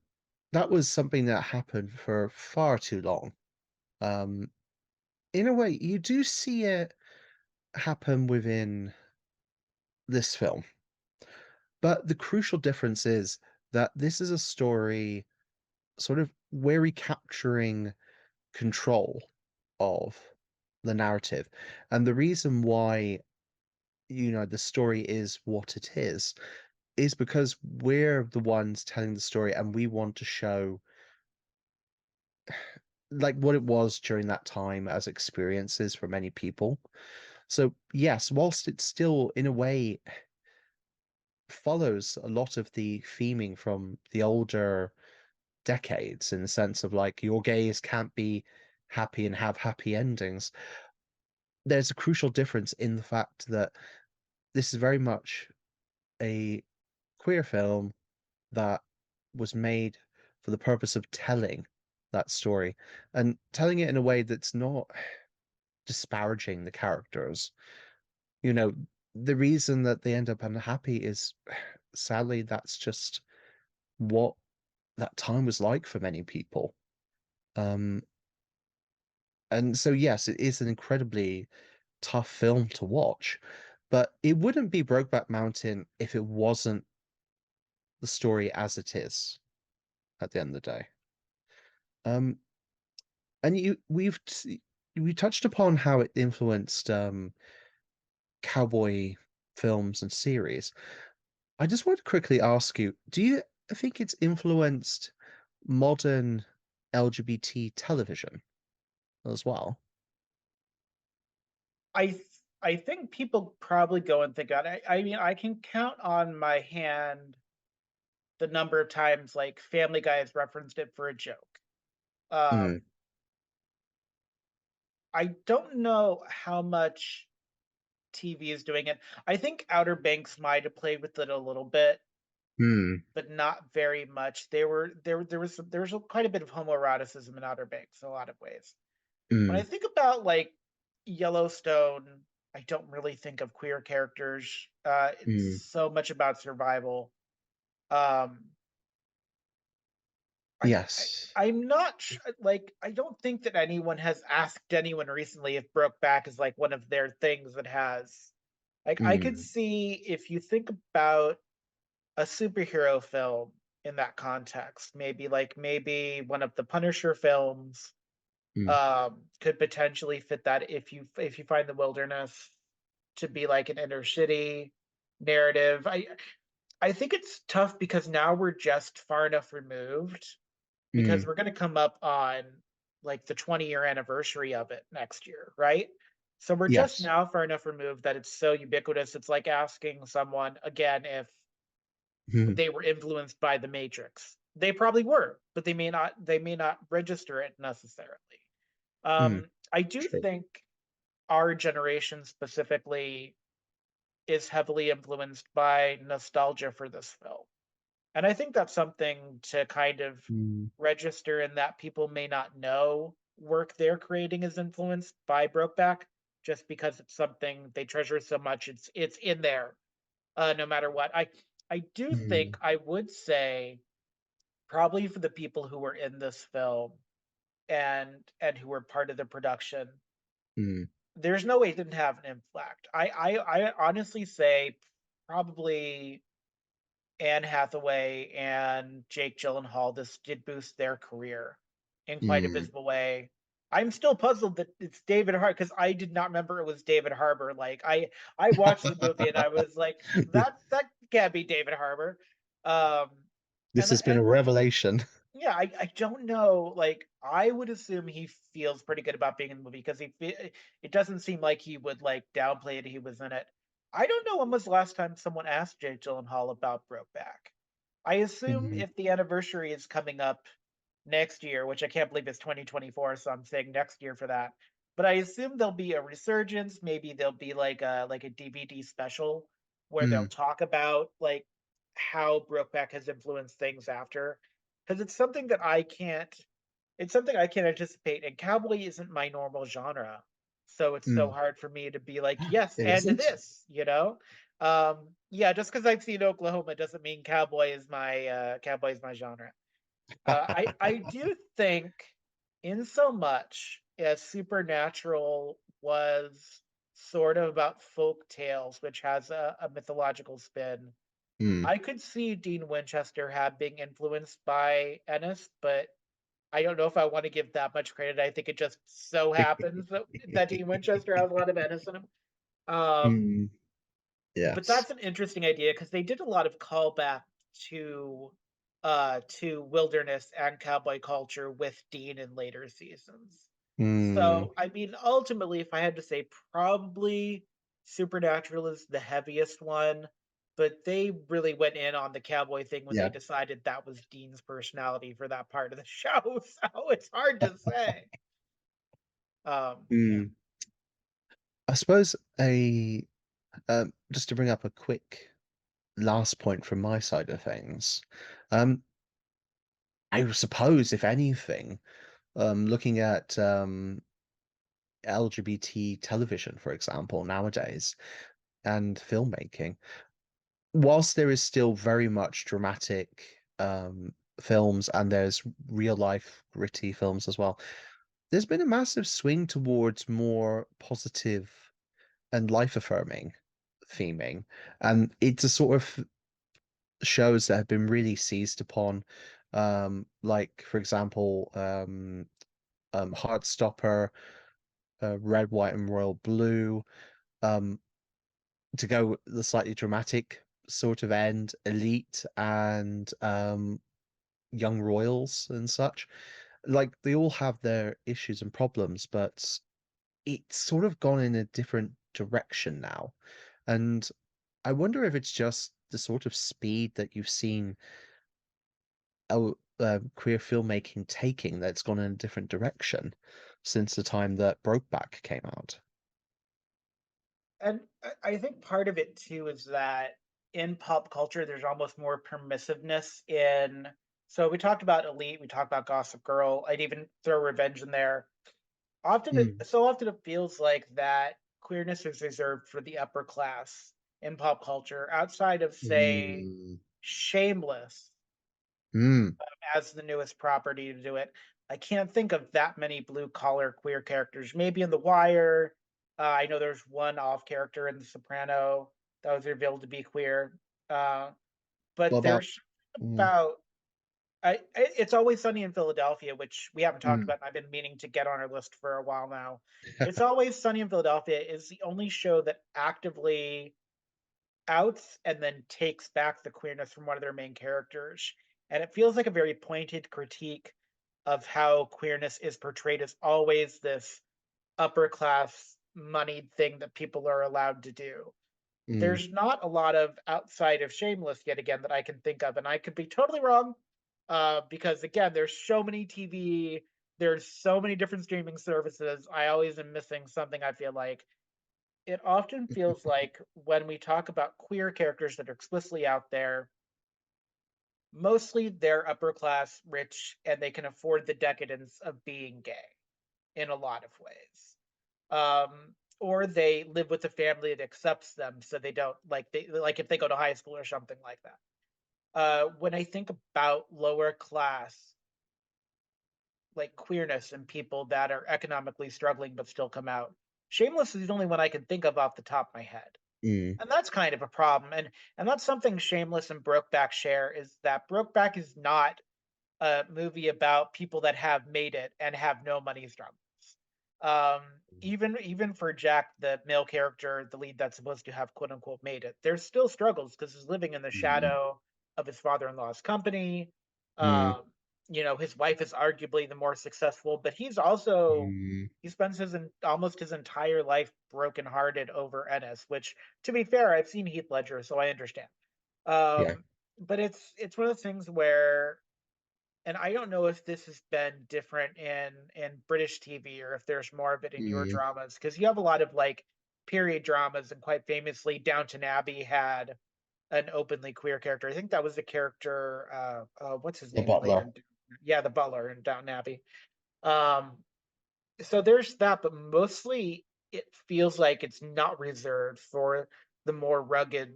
that was something that happened for far too long. Um, in a way, you do see it happen within this film. But the crucial difference is that this is a story sort of where recapturing control of the narrative. And the reason why, the story is what it is because we're the ones telling the story and we want to show like what it was during that time as experiences for many people. So yes, whilst it still in a way follows a lot of the theming from the older decades in the sense of like your gays can't be happy and have happy endings. There's a crucial difference in the fact that this is very much a queer film that was made for the purpose of telling that story and telling it in a way that's not disparaging the characters. You know, the reason that they end up unhappy is sadly that's just what that time was like for many people. Um, and so yes, it is an incredibly tough film to watch, but it wouldn't be Brokeback Mountain if it wasn't the story as it is at the end of the day. Um, and we touched upon how it influenced cowboy films and series. I just want to quickly ask you, do you think it's influenced modern LGBT television as well? I think people probably go and think about it. I mean, I can count on my hand the number of times like Family Guy has referenced it for a joke. Mm, Um, I don't know how much TV is doing it. I think Outer Banks might have played with it a little bit, mm, but not very much. There was quite a bit of homoeroticism in Outer Banks in a lot of ways. When I mm, think about like Yellowstone, I don't really think of queer characters. It's mm. so much about survival. Um, I Yes. I'm not like I don't think that anyone has asked anyone recently if Brokeback is like one of their things that has Like I could Mm, see if you think about a superhero film in that context, maybe one of the Punisher films mm, could potentially fit that if you find the wilderness to be like an inner city narrative. I think it's tough because now we're just far enough removed because mm. we're going to come up on like the 20-year anniversary of it next year, right? So we're just Yes. now far enough removed that it's so ubiquitous. It's like asking someone again if Mm, they were influenced by the Matrix. They probably were, but they may not register it necessarily. mm. I do True. think our generation specifically is heavily influenced by nostalgia for this film. And I think that's something to kind of Mm, register in that people may not know work they're creating is influenced by Brokeback just because it's something they treasure so much. It's in there no matter what. I do think mm, I would say probably for the people who were in this film and who were part of the production, mm, there's no way it didn't have an impact. I honestly say probably Anne Hathaway and Jake Gyllenhaal, this did boost their career in quite a mm. visible way. I'm still puzzled that it's David Harbour because I did not remember it was David Harbour. I watched the movie and I was like, that can't be David Harbour. Um, This has been a and revelation. yeah, I don't know. Like, I would assume he feels pretty good about being in the movie because it doesn't seem like he would like downplay it. He was in it. I don't know when was the last time someone asked Jake Gyllenhaal about Brokeback. I assume Mm, if the anniversary is coming up next year, which I can't believe is 2024, so I'm saying next year for that. But I assume there'll be a resurgence. Maybe there'll be like a DVD special where they'll mm, talk about like how Brokeback has influenced things after because it's something I can't anticipate, and cowboy isn't my normal genre. So it's so mm. hard for me to be like, yes, It and isn't? this, you know? Yeah, just because I've seen Oklahoma doesn't mean cowboy is my genre. I do think in so much as Supernatural was sort of about folk tales, which has a mythological spin, Mm. I could see Dean Winchester have being influenced by Ennis, but I don't know if I want to give that much credit. I think it just so happens that Dean Winchester has a lot of Ennis in him. Um, Mm. but Yes. that's an interesting idea because they did a lot of callback to wilderness and cowboy culture with Dean in later seasons. Mm. So I mean, ultimately, if I had to say, probably Supernatural is the heaviest one, but they really went in on the cowboy thing when they Yeah. decided that was Dean's personality for that part of the show. So it's hard to say. Yeah. Mm. I suppose a just to bring up a quick last point from my side of things. Um, I suppose, if anything, looking at LGBT television, for example, nowadays, and filmmaking, whilst there is still very much dramatic films and there's real life gritty films as well, there's been a massive swing towards more positive and life affirming theming. And it's a sort of shows that have been really seized upon. Like for example, Heartstopper, Red, White, and Royal Blue. Um, to go the slightly dramatic sort of end, Elite and Young Royals and such. Like they all have their issues and problems, but it's sort of gone in a different direction now. And I wonder if it's just the sort of speed that you've seen queer filmmaking taking that's gone in a different direction since the time that Brokeback came out. And I think part of it too is that in pop culture, there's almost more permissiveness in. So we talked about Elite, we talked about Gossip Girl. I'd even throw Revenge in there. Mm, So often it feels like that queerness is reserved for the upper class in pop culture, outside of say mm, Shameless mm, as the newest property to do it. I can't think of that many blue collar queer characters. Maybe in The Wire, I know there's one off character in The Soprano that was revealed to be queer. Uh, What but about? there's Mm, about it's Always Sunny in Philadelphia, which we haven't talked mm, about, and I've been meaning to get on our list for a while now. It's Always Sunny in Philadelphia is the only show that actively outs and then takes back the queerness from one of their main characters. And it feels like a very pointed critique of how queerness is portrayed as always this upper class moneyed thing that people are allowed to do. mm, There's not a lot of outside of Shameless yet again that I can think of, and I could be totally wrong. Because again, there's so many TV, there's so many different streaming services. I always am missing something. I feel like it often feels like when we talk about queer characters that are explicitly out there, mostly they're upper class, rich, and they can afford the decadence of being gay in a lot of ways. Or they live with a family that accepts them, so they don't like if they go to high school or something like that. When I think about lower class, like queerness and people that are economically struggling but still come out, Shameless is the only one I can think of off the top of my head. mm, And that's kind of a problem. And that's something Shameless and Brokeback share is that Brokeback is not a movie about people that have made it and have no money struggles. Even for Jack, the male character, the lead that's supposed to have quote unquote made it, there's still struggles because he's living in the mm, shadow of his father-in-law's company. mm, Um, his wife is arguably the more successful, but he's also mm. he spends almost his entire life brokenhearted over Ennis, which to be fair, I've seen Heath Ledger, so I understand. Yeah. But it's one of those things where, and I don't know if this has been different in British TV or if there's more of it in your Mm. dramas, because you have a lot of like period dramas, and quite famously, Downton Abbey had an openly queer character. I think that was the character. What's his The name in butler. later? Yeah, the butler in Downton Abbey. Um, so there's that, but mostly it feels like it's not reserved for the more rugged,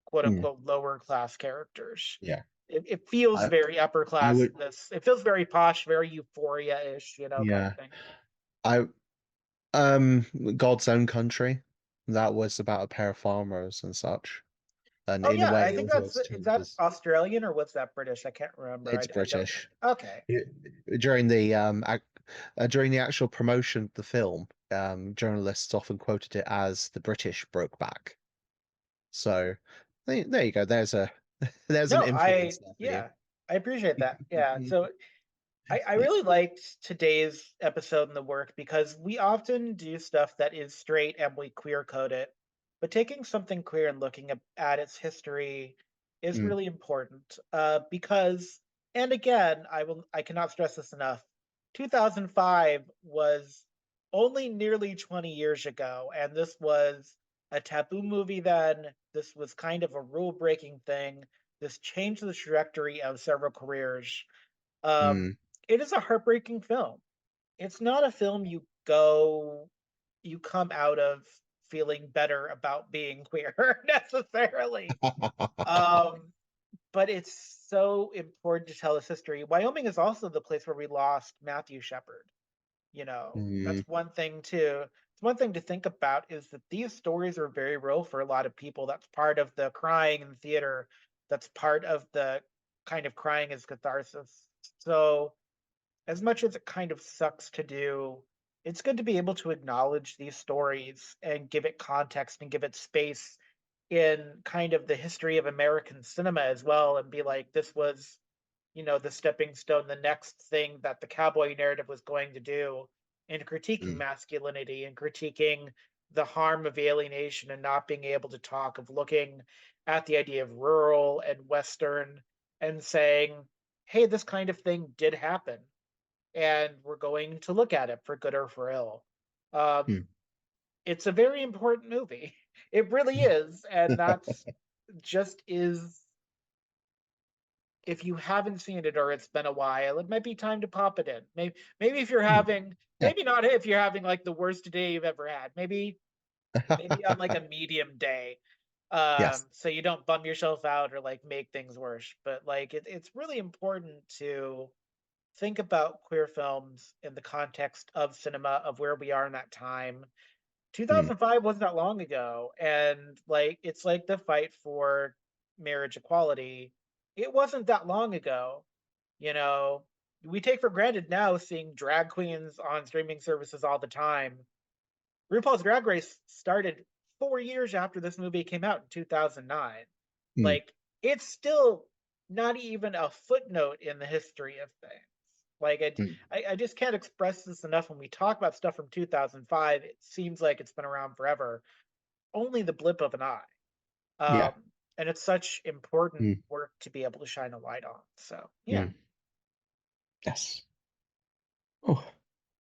quote Mm. unquote, lower class characters. Yeah. It feels I very upper I class. would. It feels very posh, very euphoria-ish, kind of Yeah. thing. I God's Own Country. That was about a pair of farmers and such. And Oh in a yeah, way, I it think was that's always is told that as Australian or was that British? I can't remember. it's I don't. British. Okay. It- during the actual promotion of the film, journalists often quoted it as the British Brokeback. So there you go. There's a there's an No, influence there for you. yeah, I appreciate that. Yeah. So I really liked today's episode in the work because we often do stuff that is straight and we queer code it, but taking something queer and looking at its history is Mm, really important. Because, and again, I cannot stress this enough. 2005 was only nearly 20 years ago, and this was a taboo movie then. This was kind of a rule breaking thing. This changed the trajectory of several careers. um, mm. it is a heartbreaking film. It's not a film you come out of feeling better about being queer necessarily. Um, but it's so important to tell this history. Wyoming is also the place where we lost Matthew Shepard. Mm, That's one thing too. It's one thing to think about is that these stories are very real for a lot of people. That's part of the crying in theater. That's part of the kind of crying as catharsis. So as much as it kind of sucks to do, it's good to be able to acknowledge these stories and give it context and give it space in kind of the history of American cinema as well, and be like, this was, the stepping stone, the next thing that the cowboy narrative was going to do in critiquing mm, masculinity and critiquing the harm of alienation and not being able to talk, of looking at the idea of rural and Western and saying, hey, this kind of thing did happen and we're going to look at it for good or for ill. Um, mm. it's a very important movie. It really is, and that's just is. If you haven't seen it or it's been a while, it might be time to pop it in. Maybe if you're Mm. having, Yeah. maybe not if you're having like the worst day you've ever had. Maybe on like a medium day, Yes. so you don't bum yourself out or like make things worse. But like it's really important to think about queer films in the context of cinema, of where we are in that time, Mm, 2005 wasn't that long ago, and like it's like the fight for marriage equality. It wasn't that long ago, you know. We take for granted now seeing drag queens on streaming services all the time. RuPaul's Drag Race started 4 years after this movie came out in 2009. mm, Like, it's still not even a footnote in the history of things. Like, mm. I just can't express this enough. When we talk about stuff from 2005, it seems like it's been around forever. Only the blip of an eye. Yeah. And it's such important Mm, work to be able to shine a light on. So, yeah. mm. Yes. Oh,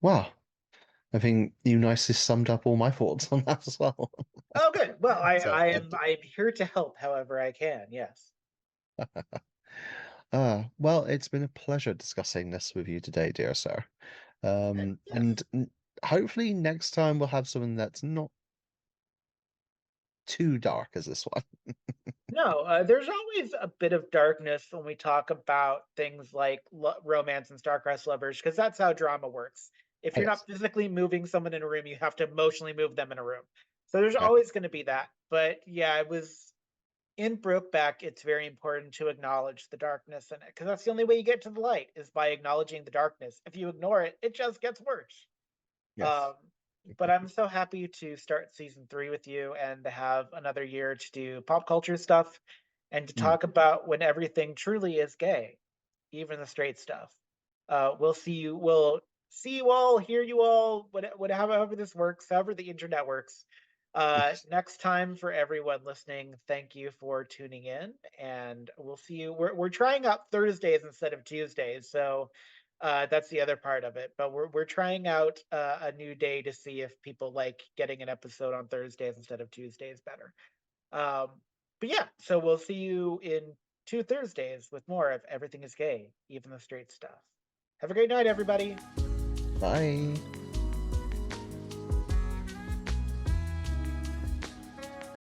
wow. I think you nicely summed up all my thoughts on that as well. Oh, good. Well, So, I'm here to help however I can. Yes. well, it's been a pleasure discussing this with you today, dear sir. Yes. And hopefully next time we'll have something that's not too dark as this one. No, there's always a bit of darkness when we talk about things like romance and star-crossed lovers, because that's how drama works. If Oh, you're yes. not physically moving someone in a room, you have to emotionally move them in a room. So there's Yeah. always going to be that. But yeah, it was in Brokeback, it's very important to acknowledge the darkness in it, because that's the only way you get to the light is by acknowledging the darkness. If you ignore it, it just gets worse. Yes. Um, but I'm so happy to start season three with you and to have another year to do pop culture stuff and to Mm. talk about when everything truly is gay, even the straight stuff. We'll see you all, hear you all, however this works, however the internet works. Yes. Next time, for everyone listening, thank you for tuning in, and we'll see you. We're trying out Thursdays instead of Tuesdays, so that's the other part of it. But we're trying out a new day to see if people like getting an episode on Thursdays instead of Tuesdays better. Um, but yeah, so we'll see you in 2 Thursdays with more of Everything is Gay, even the straight stuff. Have a great night, everybody. Bye.